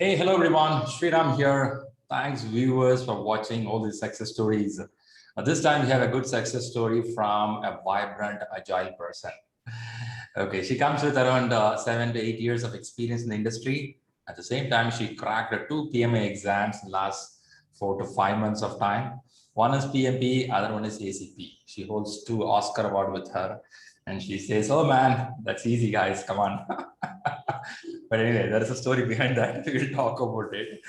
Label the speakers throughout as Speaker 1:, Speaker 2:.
Speaker 1: Hey, hello everyone. Sriram here. Thanks viewers for watching all these success stories. This time we have a good success story from a vibrant, agile person. Okay, she comes with around 7 to 8 years of experience in the industry. At the same time, she cracked two PMA exams in the last 4 to 5 months of time. One is PMP, other one is ACP. She holds two Oscar award with her. And she says, oh man, that's easy guys, come on. But anyway, there is a story behind that. We'll talk about it.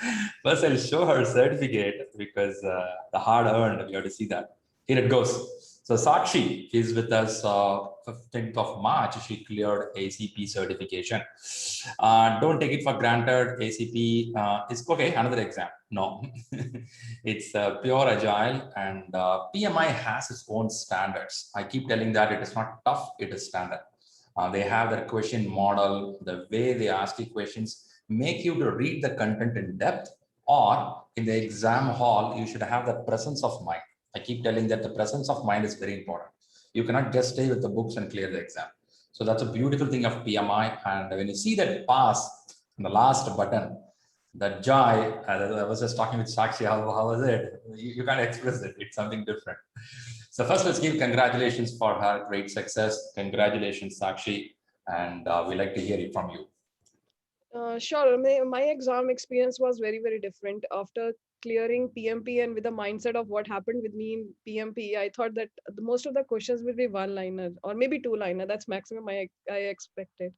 Speaker 1: First, I'll show her certificate because the hard earned, we have to see that. Here it goes. So Sakshi is with us 15th of March. She cleared ACP certification. Don't take it for granted. ACP is okay, another exam. No, it's pure agile and PMI has its own standards. I keep telling that it is not tough, it is standard. They have their question model, the way they ask you questions, make you to read the content in depth, or in the exam hall, you should have the presence of mind. I keep telling that the presence of mind is very important. You cannot just stay with the books and clear the exam. So that's a beautiful thing of PMI. And when you see that pass on the last button, that joy, I was just talking with Sakshi, how was it? You can't express it. It's something different. So first, let's give congratulations for her great success. Congratulations, Sakshi. And we like to hear it from you.
Speaker 2: Sure. My exam experience was very, very different. After clearing PMP and with the mindset of what happened with me in PMP, I thought that most of the questions will be one-liner or maybe two-liner. That's maximum I expected.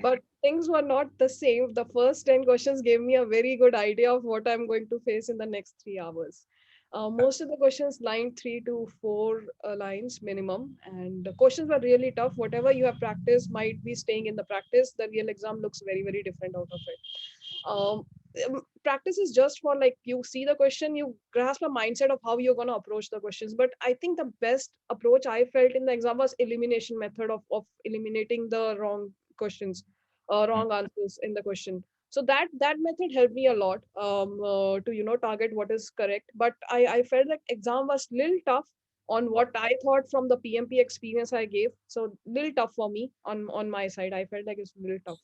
Speaker 2: But things were not the same. The first 10 questions gave me a very good idea of what I'm going to face in the next 3 hours. Most of the questions line 3 to 4 lines minimum, and the questions were really tough. Whatever you have practiced might be staying in the practice. The real exam looks very, very different out of it. Practice is just for like you see the question, you grasp a mindset of how you're going to approach the questions. But I think the best approach I felt in the exam was elimination method of eliminating the wrong questions, wrong answers in the question. So that method helped me a lot to target what is correct. But I felt like exam was little tough on what I thought from the PMP experience I gave. So little tough for me on my side. I felt like it's little tough.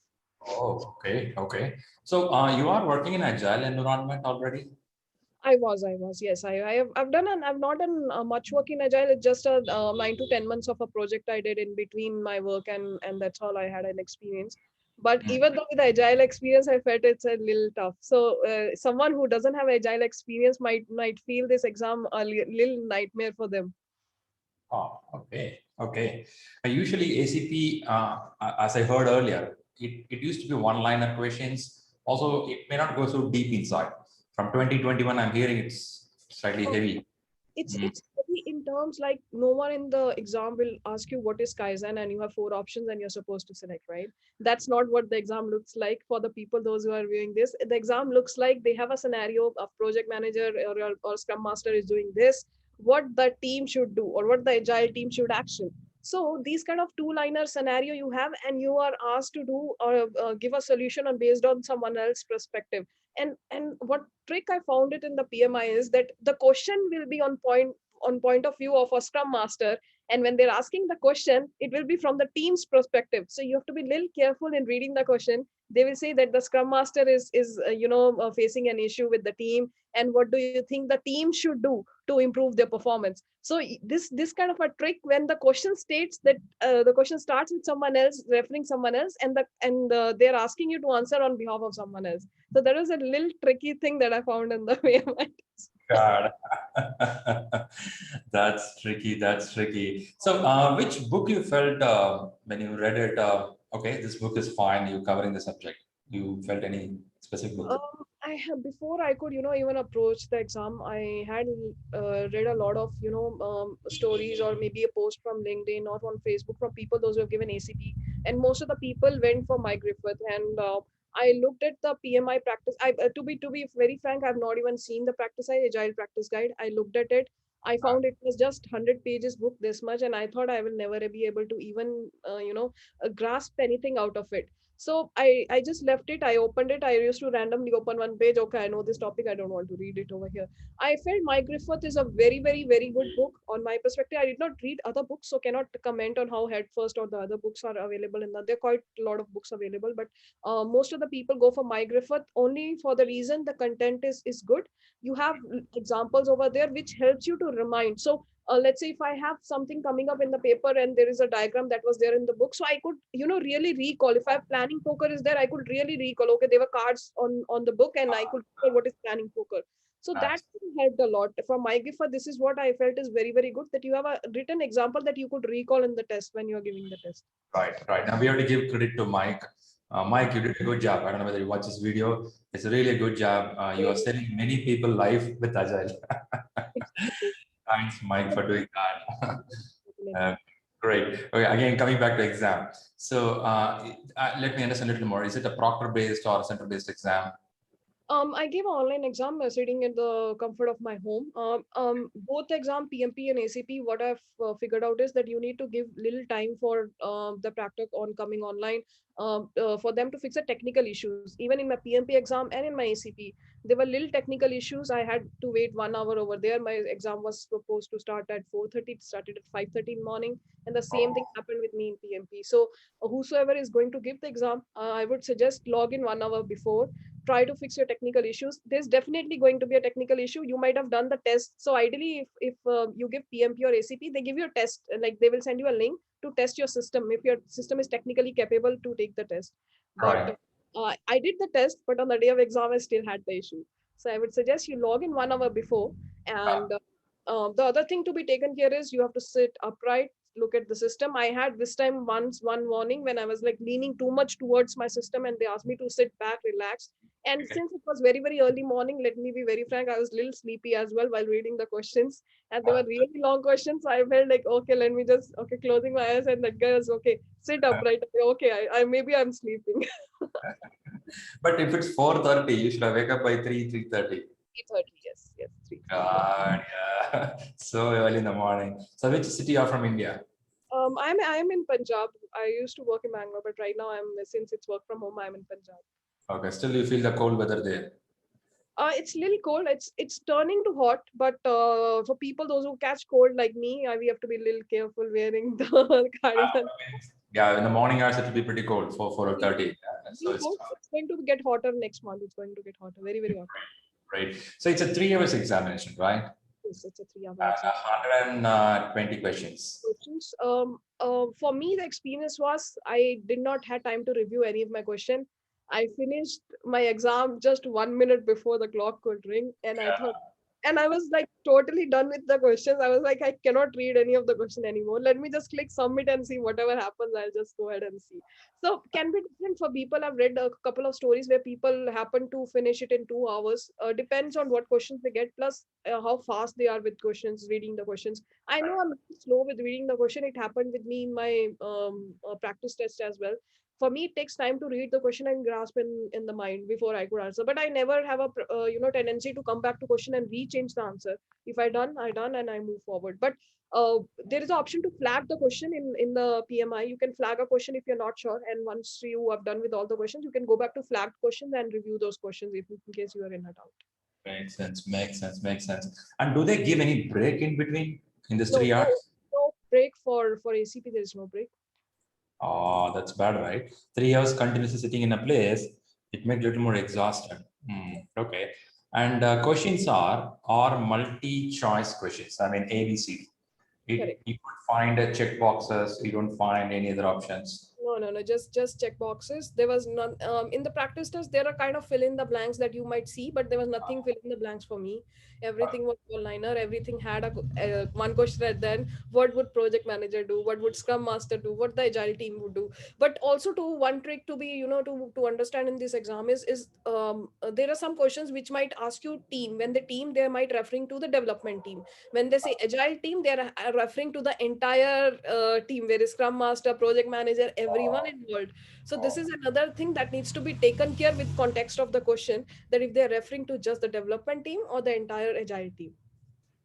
Speaker 1: Oh, okay, okay. So you are working in agile environment already?
Speaker 2: Yes. I've done, and I've not done much work in Agile. It's just a 9 to 10 months of a project I did in between my work, and that's all I had an experience. But
Speaker 1: Mm.
Speaker 2: even though with the Agile experience, I felt it's a little tough. So someone who doesn't have Agile experience might feel this exam a little nightmare for them.
Speaker 1: Oh, okay, okay. Usually ACP, as I heard earlier, it used to be one-liner questions. Also, it may not go so deep inside. From 2021, I'm hearing it's slightly heavy. Mm.
Speaker 2: It's heavy in terms like no one in the exam will ask you what is Kaizen and you have 4 options and you're supposed to select, right? That's not what the exam looks like for the people, those who are viewing this. The exam looks like they have a scenario of project manager or scrum master is doing this, what the team should do or what the agile team should action. So these kind of two-liner scenario you have, and you are asked to do or give a solution on based on someone else's perspective. And what trick I found it in the PMI is that the question will be on point of view of a scrum master, and when they're asking the question, it will be from the team's perspective. So you have to be a little careful in reading the question. They will say that the scrum master is facing an issue with the team, and what do you think the team should do to improve their performance. So this kind of a trick, when the question states that the question starts with someone else referring someone else, and they're asking you to answer on behalf of someone else. So that was a little tricky thing that I found in the way of my test.
Speaker 1: God, that's tricky. That's tricky. So, which book you felt when you read it? Okay, this book is fine. You covering the subject. You felt any specific book?
Speaker 2: I have before I could even approach the exam. I had read a lot of stories or maybe a post from LinkedIn or on Facebook from people those who have given ACP, and most of the people went for Mike Griffith. And I looked at the PMI practice. To be very frank, I've not even seen the practice guide, agile practice guide. I looked at it. I found it was just 100 pages book this much, and I thought I will never be able to even grasp anything out of it. So I just left it. I opened it. I used to randomly open one page. Okay, I know this topic. I don't want to read it over here. I felt My Griffith is a very, very, very good book. On my perspective, I did not read other books, so cannot comment on how Head First or the other books are available. There are quite a lot of books available, but most of the people go for My Griffith only for the reason the content is good. You have examples over there which helps you to remind. So let's say if I have something coming up in the paper and there is a diagram that was there in the book, so I could, really recall. If I have planning poker is there, I could really recall, okay, there were cards on the book and I could recall what is planning poker. So that helped a lot. For my gift, this is what I felt is very, very good, that you have a written example that you could recall in the test when you are giving the test.
Speaker 1: Right. Now we have to give credit to Mike. Mike, you did a good job. I don't know whether you watch this video. It's a really good job. You are saving many people life with Agile. Thanks, Mike, for doing that. Great. Okay, again, coming back to exam. So let me understand a little more. Is it a proctor-based or center-based exam?
Speaker 2: I gave an online exam sitting in the comfort of my home. Both exam PMP and ACP, what I've figured out is that you need to give little time for the practice on coming online for them to fix the technical issues. Even in my PMP exam and in my ACP, there were little technical issues. I had to wait 1 hour over there. My exam was supposed to start at 4:30. It started at 5:30 in the morning. And the same thing happened with me in PMP. So whosoever is going to give the exam, I would suggest log in 1 hour before, try to fix your technical issues. There's definitely going to be a technical issue. You might have done the test. So ideally, if you give PMP or ACP, they give you a test, like they will send you a link to test your system if your system is technically capable to take the test. But I did the test, but on the day of exam, I still had the issue. So I would suggest you log in 1 hour before. And the other thing to be taken care is you have to sit upright, look at the system. I had this time one warning when I was like leaning too much towards my system and they asked me to sit back, relax. And since it was very, very early morning, let me be very frank, I was a little sleepy as well while reading the questions. And they were really long questions. So I felt like, okay, let me just, okay, closing my eyes. And that guy was, okay, sit upright. Okay, I maybe I'm sleeping.
Speaker 1: But if it's 4:30, you should have wake up by 3:30.
Speaker 2: 3:30, yes, 3:30.
Speaker 1: God, yeah. So early in the morning. So which city are from India?
Speaker 2: I'm in Punjab. I used to work in Bangalore, but right now since it's work from home, I'm in Punjab.
Speaker 1: Okay, still you feel the cold weather there.
Speaker 2: It's a little cold. It's turning to hot, but for people those who catch cold like me, we have to be a little careful wearing the cardigan.
Speaker 1: Yeah, in the morning hours it will be pretty cold for 4:30. Yeah, so
Speaker 2: it's going to get hotter next month. It's going to get hotter, very, very hot.
Speaker 1: Right. So it's a 3 hours examination, right?
Speaker 2: Yes, it's a 3 hour
Speaker 1: examination. 120 questions.
Speaker 2: For me, the experience was I did not have time to review any of my question. I finished my exam just 1 minute before the clock could ring, and I thought, and I was like totally done with the questions. I was like, I cannot read any of the question anymore. Let me just click submit and see whatever happens. I'll just go ahead and see. So can be different for people. I've read a couple of stories where people happen to finish it in 2 hours. Depends on what questions they get, plus how fast they are with questions, reading the questions. I know I'm slow with reading the question. It happened with me in my practice test as well. For me, it takes time to read the question and grasp in the mind before I could answer. But I never have a tendency to come back to question and re-change the answer. If I done and I move forward. But there is an option to flag the question in the PMI. You can flag a question if you're not sure, and once you have done with all the questions, you can go back to flagged questions and review those questions if in case you are in a doubt.
Speaker 1: Makes sense. And do they give any break in between in this 3 hours?
Speaker 2: No break for ACP. There is no break.
Speaker 1: Oh, that's bad, right? 3 hours continuously sitting in a place, it makes you a little more exhausted. Okay. And questions are multi-choice questions. I mean, A, B, C. You don't find check boxes. You don't find any other options.
Speaker 2: No. Just check boxes. There was none in the practice test. There are kind of fill in the blanks that you might see, but there was nothing fill in the blanks for me. Everything was one-liner. Everything had a one question at the end. What would project manager do? What would Scrum Master do? What the agile team would do? But also, one trick to be to understand in this exam is there are some questions which might ask you team. When the team, they might referring to the development team. When they say agile team, they are referring to the entire team, where is Scrum Master, project manager, everyone involved. So this is another thing that needs to be taken care with context of the question, that if they're referring to just the development team or the entire agile team.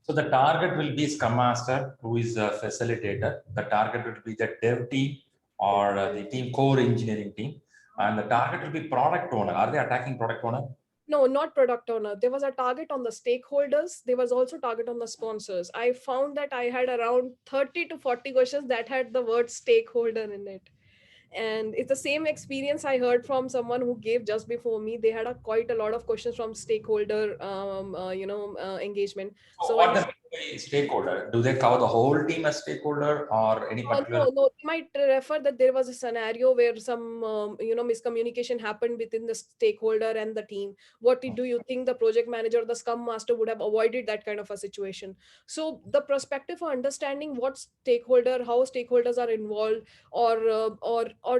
Speaker 1: So the target will be Scrum Master, who is a facilitator. The target will be the dev team or the team core engineering team. and the target will be product owner. Are they attacking product owner?
Speaker 2: No, not product owner. There was a target on the stakeholders. There was also target on the sponsors. I found that I had around 30 to 40 questions that had the word stakeholder in it. And it's the same experience I heard from someone who gave just before me. They had quite a lot of questions from stakeholder engagement.
Speaker 1: So
Speaker 2: So
Speaker 1: what
Speaker 2: when
Speaker 1: does mean by stakeholder? Do they cover the whole team as stakeholder or any particular?
Speaker 2: no, you might refer that there was a scenario where some, miscommunication happened within the stakeholder and the team. Do you think the project manager or the Scrum Master would have avoided that kind of a situation? So the perspective for understanding what stakeholder, how stakeholders are involved, or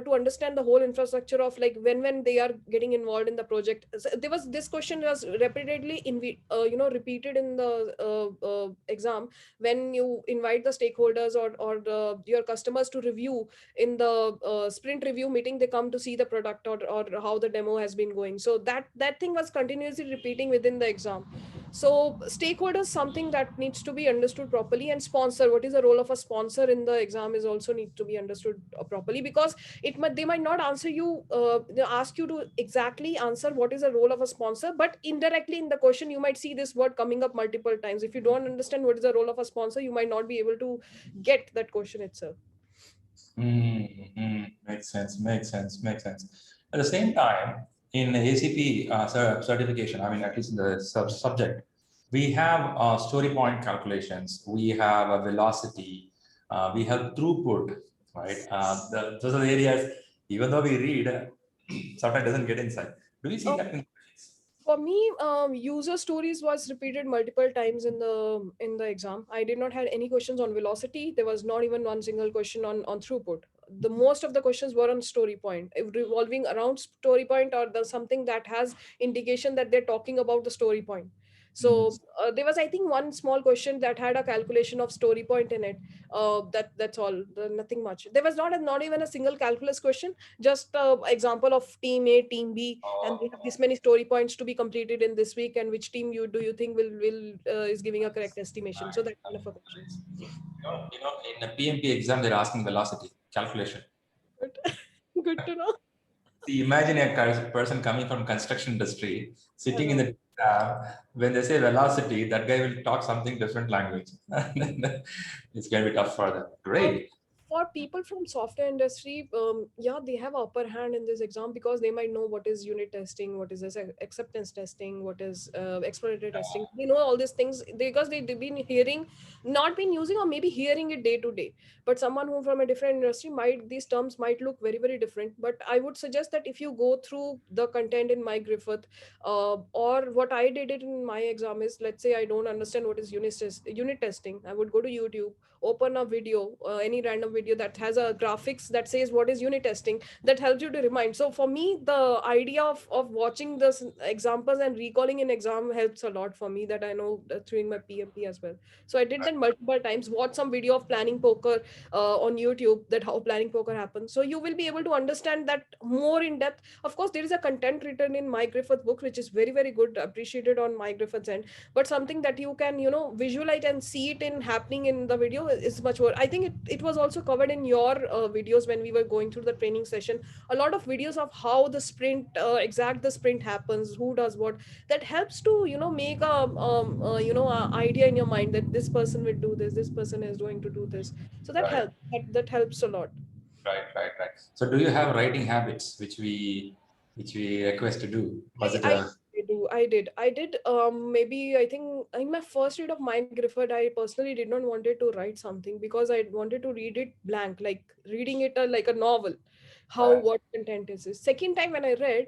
Speaker 2: to understand the whole infrastructure of like when they are getting involved in the project. So there was this question was repeatedly repeated in the exam when you invite the stakeholders or your customers to review in the sprint review meeting. They come to see the product or how the demo has been going, so that thing was continuously repeating within the exam. So stakeholders something that needs to be understood properly, and sponsor, what is the role of a sponsor in the exam is also need to be understood properly, because they might not answer you, they ask you to exactly answer what is the role of a sponsor, but indirectly in the question you might see this word coming up multiple times. If you don't understand what is the role of a sponsor, you might not be able to get that question itself.
Speaker 1: Makes sense, makes sense, makes sense. At the same time, in ACP certification, I mean, at least in the subject, we have story point calculations, we have a velocity, we have throughput, right? Those are the areas, even though we read, sometimes doesn't get inside. Do we see that in?
Speaker 2: For me, user stories was repeated multiple times in the exam. I did not have any questions on velocity. There was not even one single question on throughput. The most of the questions were on story point, revolving around story point or the something that has indication that they're talking about the story point. So there was, I think, one small question that had a calculation of story point in it. That's all. Nothing much. There was not even a single calculus question. Just example of team A, team B, and they have this many story points to be completed in this week, and which team you do you think will is giving a correct estimation. So that kind of a questions.
Speaker 1: In a PMP exam, they're asking velocity calculation.
Speaker 2: Good, good to know.
Speaker 1: See, imagine a person coming from construction industry sitting in the when they say velocity, that guy will talk something different language. It's going to be tough for them. Great.
Speaker 2: For people from software industry, yeah, they have upper hand in this exam because they might know what is unit testing, what is this acceptance testing, what is exploratory testing. They know all these things because they've been hearing, not been using, or maybe hearing it day to day. But someone who from a different industry might, these terms might look very, very different. But I would suggest that if you go through the content in my Griffith, or what I did it in my exam is, let's say I don't understand what is unit testing, I would go to YouTube, open a video, any random video that has a graphics that says what is unit testing, that helps you to remind. So for me, the idea of watching this examples and recalling an exam helps a lot for me, that I know through my PMP as well. So I did that multiple times, watch some video of planning poker on YouTube, that how planning poker happens. So you will be able to understand that more in depth. Of course, there is a content written in my Griffith book, which is very, very good, appreciated on my Griffith's end, but something that you can, visualize and see it in happening in the video is much more. I think it was also covered in your videos when we were going through the training session. A lot of videos of how the sprint, the sprint happens, who does what. That helps to, make a idea in your mind that this person will do this person is going to do this. So that
Speaker 1: Right,
Speaker 2: helps. That helps a lot.
Speaker 1: right. So do you have writing habits which we request to do? Was it
Speaker 2: I,
Speaker 1: a
Speaker 2: I did. Maybe I think in my first read of Mike Griffith, I personally did not wanted to write something because I wanted to read it blank, like reading it like a novel. How
Speaker 1: right?
Speaker 2: what content is this? Second time when I read,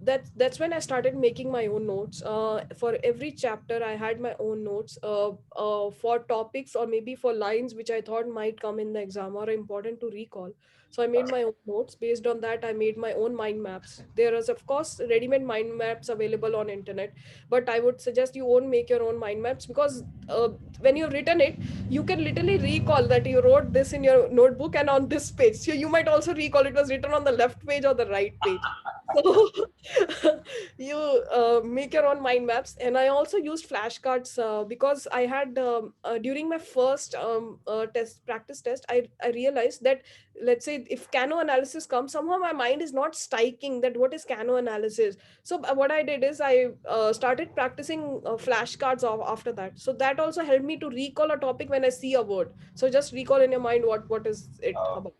Speaker 2: that's when I started making my own notes. For every chapter, I had my own notes. For topics or maybe for lines which I thought might come in the exam or important to recall. So I made my own notes. Based on that, I made my own mind maps. There is, of course, ready-made mind maps available on internet, but I would suggest you won't make your own mind maps because when you've written it, you can literally recall that you wrote this in your notebook and on this page. So you might also recall it was written on the left page or the right page. So you make your own mind maps. And I also used flashcards because I had during my first practice test, I realized that, let's say if Kano analysis comes, somehow my mind is not striking that what is Kano analysis. So what I did is I started practicing flashcards after that. So that also helped me to recall a topic when I see a word. So just recall in your mind what is it
Speaker 1: Oh,
Speaker 2: about.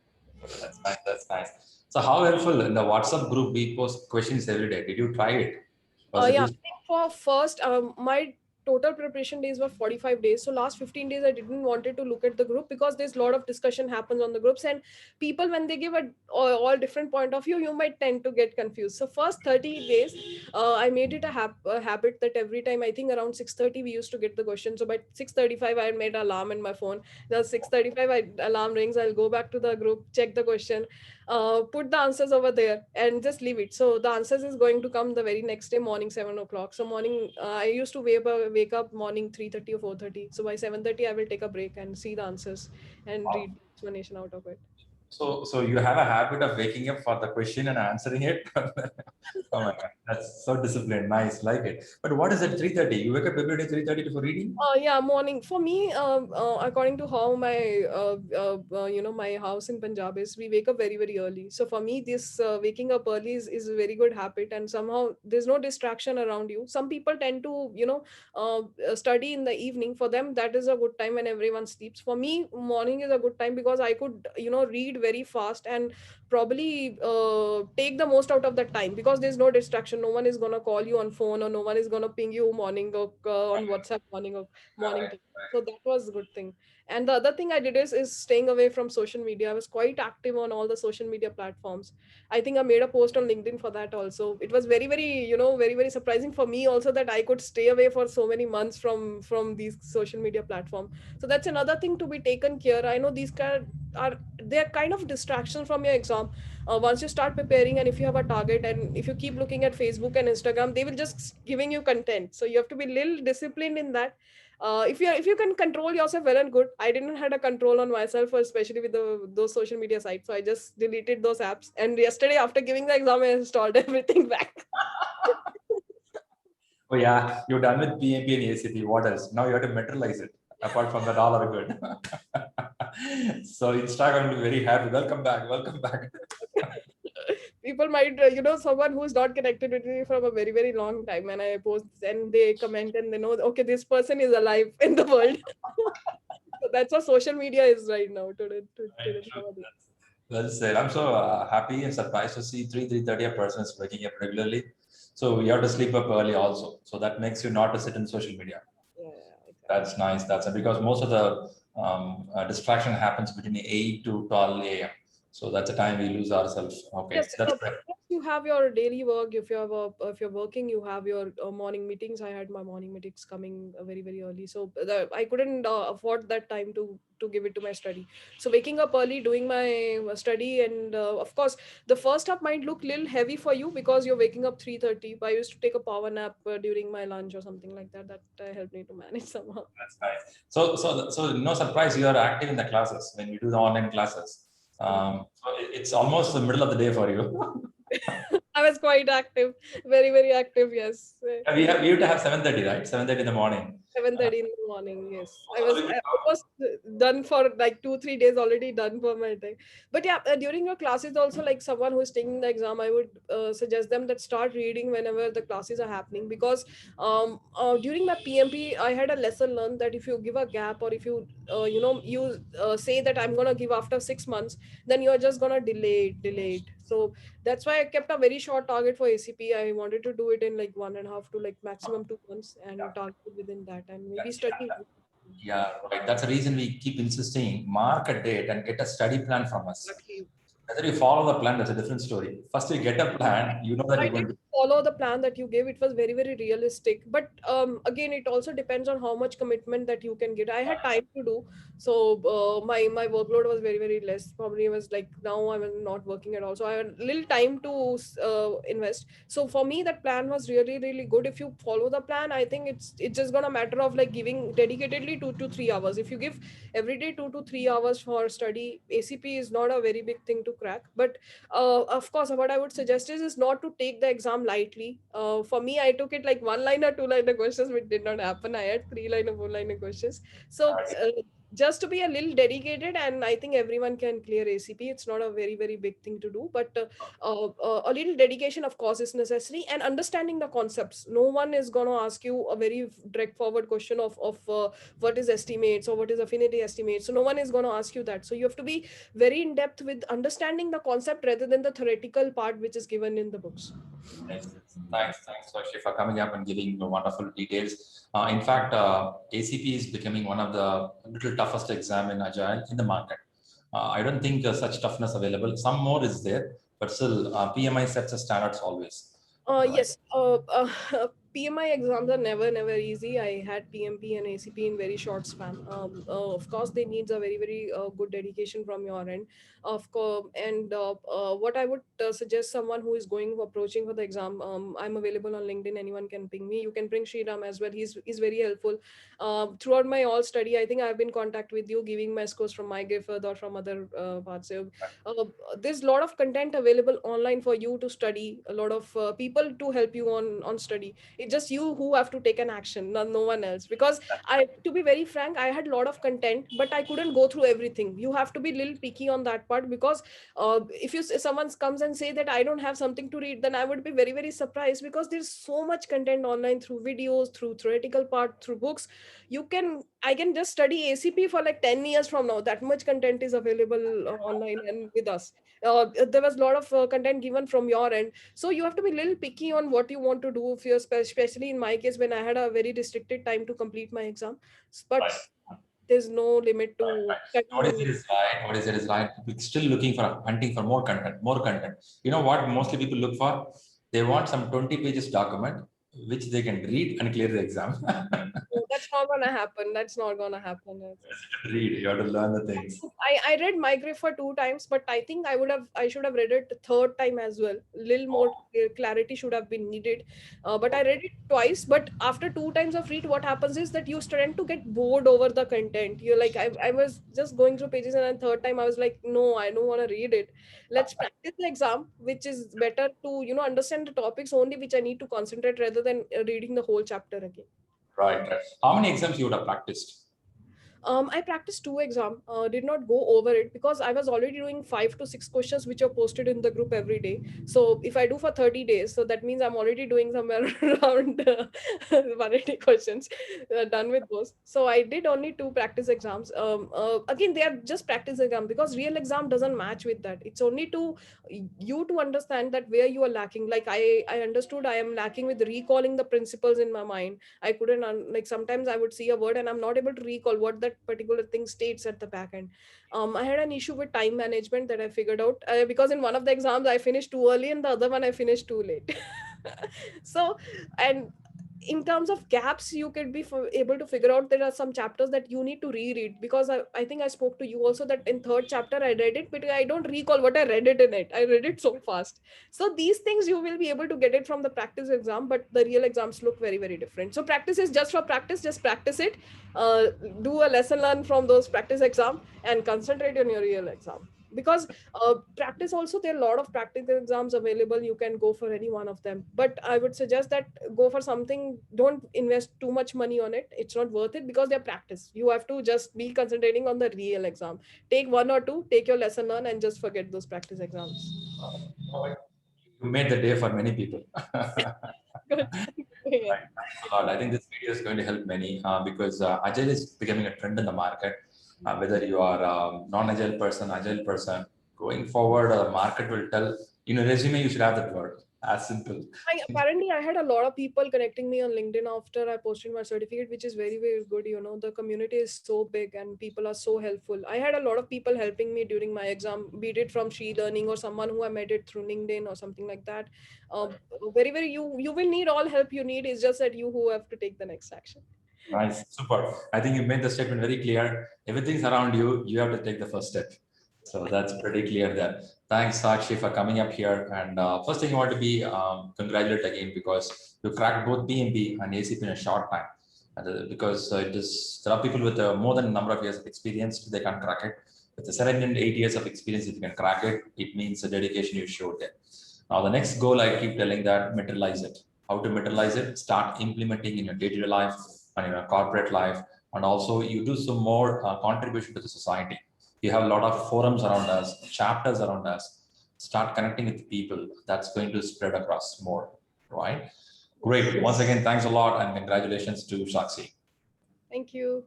Speaker 1: that's nice. That's nice. So how helpful in the WhatsApp group we post questions every day? Did you try it? Was it
Speaker 2: Yeah, I
Speaker 1: useful?
Speaker 2: think for first, my total preparation days were 45 days. So last 15 days, I didn't wanted to look at the group because there's a lot of discussion happens on the groups, and people, when they give a all different point of view, you might tend to get confused. So first 30 days, I made it a habit that every time, I think around 6:30 we used to get the question. So by 6:35, I made alarm in my phone. The 6:35 alarm rings, I'll go back to the group, check the question, put the answers over there and just leave it. So the answers is going to come the very next day morning 7 o'clock. So morning, I used to wake up morning 3:30 or 4:30. So by 7:30 I will take a break and see the answers and
Speaker 1: Wow.
Speaker 2: read the explanation out of it.
Speaker 1: So you have a habit of waking up for the question and answering it. Oh my God, that's so disciplined. Nice, like it. But what is it? 3:30. You wake up every day 3:30 for reading?
Speaker 2: Yeah, morning for me. According to how my my house in Punjab is, we wake up very very early. So for me, this waking up early is a very good habit, and somehow there's no distraction around you. Some people tend to study in the evening. For them, that is a good time when everyone sleeps. For me, morning is a good time because I could read very fast and probably take the most out of that time because there's no distraction. No one is gonna call you on phone, or no one is gonna ping you morning or on WhatsApp morning
Speaker 1: Right.
Speaker 2: time. So that was a good thing. And the other thing I did is staying away from social media. I was quite active on all the social media platforms. I think I made a post on LinkedIn for that also. It was very very very very surprising for me also that I could stay away for so many months from these social media platform. So that's another thing to be taken care. I know these are they're kind of distraction from your exam. Once you start preparing, and if you have a target, and if you keep looking at Facebook and Instagram, they will just giving you content. So you have to be little disciplined in that. If you can control yourself, well and good. I didn't had a control on myself, especially with those social media sites. So I just deleted those apps. And yesterday, after giving the exam, I installed everything back.
Speaker 1: Oh yeah, you're done with PMP and ACP. What else? Now you have to materialize it. Apart from the dollar good. So Instagram will be very happy. Welcome back. Welcome back.
Speaker 2: People might, someone who's not connected with me from a very very long time, and I post and they comment and they know, okay, this person is alive in the world. So that's what social media is right now today.
Speaker 1: Right,
Speaker 2: Today
Speaker 1: true.
Speaker 2: nowadays.
Speaker 1: Well said. I'm so happy and surprised to see 3:30 a person is waking up regularly. So you have to sleep up early also. So that makes you not to sit in social media.
Speaker 2: Yeah, yeah, exactly.
Speaker 1: That's nice. That's because most of the distraction happens between 8 to 12 a.m. So that's the time we lose ourselves. Okay,
Speaker 2: Yes,
Speaker 1: that's great.
Speaker 2: plus you have your daily work. If you're working, you have your morning meetings. I had my morning meetings coming very very early, so I couldn't afford that time to give it to my study. So waking up early, doing my study, and of course the first half might look little heavy for you because you're waking up 3:30. I used to take a power nap during my lunch or something like that. That helped me to manage somehow.
Speaker 1: That's nice. So no surprise, you are active in the classes when you do the online classes. So it's almost the middle of the day for you.
Speaker 2: I was quite active, very very active. Yes.
Speaker 1: Yeah, we have to have 7:30, right? 7:30 in the morning. Uh,
Speaker 2: 7:30 in the morning. Yes, I
Speaker 1: so
Speaker 2: was
Speaker 1: we could,
Speaker 2: almost done for like 2 3 days already done for my day. But yeah, during your classes also, like someone who is taking the exam, I would suggest them that start reading whenever the classes are happening because during my PMP I had a lesson learned that if you give a gap, or if you you say that I'm gonna give after 6 months, then you're just gonna delay it. So that's why I kept a very short target for ACP. I wanted to do it in like 1.5 to like maximum 2 months and target within that, and maybe study.
Speaker 1: yeah, right. That's the reason we keep insisting, mark a date and get a study plan from us.
Speaker 2: Exactly.
Speaker 1: Whether you follow the plan, that's a different story. First, you get a plan, you know that
Speaker 2: I
Speaker 1: you're
Speaker 2: did
Speaker 1: going to.
Speaker 2: follow the plan that you gave. It was very, very realistic. But again, it also depends on how much commitment that you can get. I had time to do. So my workload was very, very less. Probably was like now I'm not working at all. So I had little time to invest. So for me, that plan was really, really good. If you follow the plan, I think it's just gonna matter of like giving dedicatedly 2 to 3 hours. If you give every day 2 to 3 hours for study, ACP is not a very big thing to crack. But of course what I would suggest is not to take the exam exam lightly. For me, I took it like 1-liner, 2-liner questions, which did not happen. I had 3-liner, 4-liner questions. So just to be a little dedicated, and I think everyone can clear ACP. It's not a very, very big thing to do, but a little dedication, of course, is necessary, and understanding the concepts. No one is going to ask you a very direct forward question of what is estimates or what is affinity estimates. So no one is going to ask you that. So you have to be very in depth with understanding the concept rather than the theoretical part which is given in the books.
Speaker 1: Thanks, Sakshi, for coming up and giving the wonderful details. In fact, ACP is becoming one of the little toughest exam in Agile in the market. I don't think such toughness available. Some more is there, but still, PMI sets the standards always. Right.
Speaker 2: Yes, PMI exams are never easy. I had PMP and ACP in very short span. Of course, they needs a very good dedication from your end. Of course, and what I would suggest someone who is going approaching for the exam, I'm available on LinkedIn. Anyone can ping me. You can bring Sriram as well. He's very helpful. Throughout my all study, I think I've been in contact with you, giving my scores from my Griffith or from other parts. So, there's a lot of content available online for you to study. A lot of people to help you on study. It's just you who have to take an action, no one else. Because to be very frank, I had a lot of content, but I couldn't go through everything. You have to be a little picky on that part, because if someone comes and say that I don't have something to read, then I would be very surprised, because there's so much content online, through videos, through theoretical part, through books. I can just study ACP for like 10 years from now. That much content is available online and with us. There was a lot of content given from your end. So you have to be a little picky on what you want to do, if you're especially in my case, when I had a very restricted time to complete my exam. But
Speaker 1: Right.
Speaker 2: there's no limit to
Speaker 1: What is
Speaker 2: studying.
Speaker 1: it is right. What is it is right. We're still looking for hunting for more content, more content. You know what mostly people look for? They want some 20 pages document which they can read and clear the exam.
Speaker 2: No, that's not gonna happen. That's not gonna happen.
Speaker 1: Read, you have to learn the things.
Speaker 2: I read My Griff for 2 times, but I think I should have read it the third time as well. Little more clarity should have been needed. But I read it twice. But after 2 times of read, what happens is that you tend to get bored over the content. You're like, I was just going through pages, and then third time I was like, no, I don't want to read it. Let's practice the exam, which is better to understand the topics only which I need to concentrate, rather than reading the whole chapter again.
Speaker 1: Right. How many exams you would have practiced?
Speaker 2: I practiced 2 exams, did not go over it, because I was already doing 5 to 6 questions which are posted in the group every day. So if I do for 30 days, so that means I'm already doing somewhere around 180 questions, done with those. So I did only 2 practice exams. Again, they are just practice exam, because real exam doesn't match with that. It's only to you to understand that where you are lacking. Like I understood I am lacking with recalling the principles in my mind. I couldn't like sometimes I would see a word and I'm not able to recall what that particular thing states at the back end. I had an issue with time management that I figured out, because in one of the exams I finished too early and the other one I finished too late. So, and in terms of gaps, you could be able to figure out there are some chapters that you need to reread, because I think I spoke to you also that in third chapter I read it, but I don't recall what I read it in it. I read it so fast. So these things you will be able to get it from the practice exam, but the real exams look very different. So practice is just for practice. Just practice it. Do a lesson learn from those practice exam and concentrate on your real exam. Because practice also, there are a lot of practice exams available. You can go for any one of them, but I would suggest that go for something, don't invest too much money on it. It's not worth it, because they're practice. You have to just be concentrating on the real exam. Take 1 or 2, take your lesson learn, and just forget those practice exams.
Speaker 1: You made the day for many people.
Speaker 2: Good. Yeah.
Speaker 1: Right. Thanks a lot. I think this video is going to help many because Agile is becoming a trend in the market. Whether you are a non-Agile person, Agile person, going forward, the market will tell in a resume you should have that word. As simple.
Speaker 2: Apparently, I had a lot of people connecting me on LinkedIn after I posted my certificate, which is very good. The community is so big and people are so helpful. I had a lot of people helping me during my exam, be it from ShriLearning or someone who I met it through LinkedIn or something like that. Very, you will need all help you need. It's just that you who have to take the next action.
Speaker 1: Nice, super. I think you made the statement very clear. Everything's around you. You have to take the first step. So that's pretty clear there. Thanks, Sakshi, for coming up here. And first thing, I want to be congratulate again because you cracked both PMP and ACP in a short time. Because there are people with more than a number of years of experience, they can crack it. With the 7 and 8 years of experience, if you can crack it, it means the dedication you showed there. Now, the next goal, I keep telling that materialize it. How to materialize it? Start implementing in your day-to-day life and in your corporate life. And also you do some more contribution to the society. You have a lot of forums around us, chapters around us. Start connecting with people. That's going to spread across more, right? Great. Once again, thanks a lot and congratulations to Sakshi.
Speaker 2: Thank you.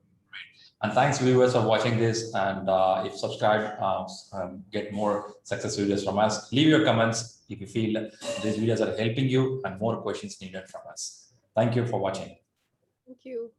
Speaker 1: And thanks viewers for watching this, and if subscribe, get more success videos from us. Leave your comments if you feel these videos are helping you and more questions needed from us. Thank you for watching.
Speaker 2: Thank you.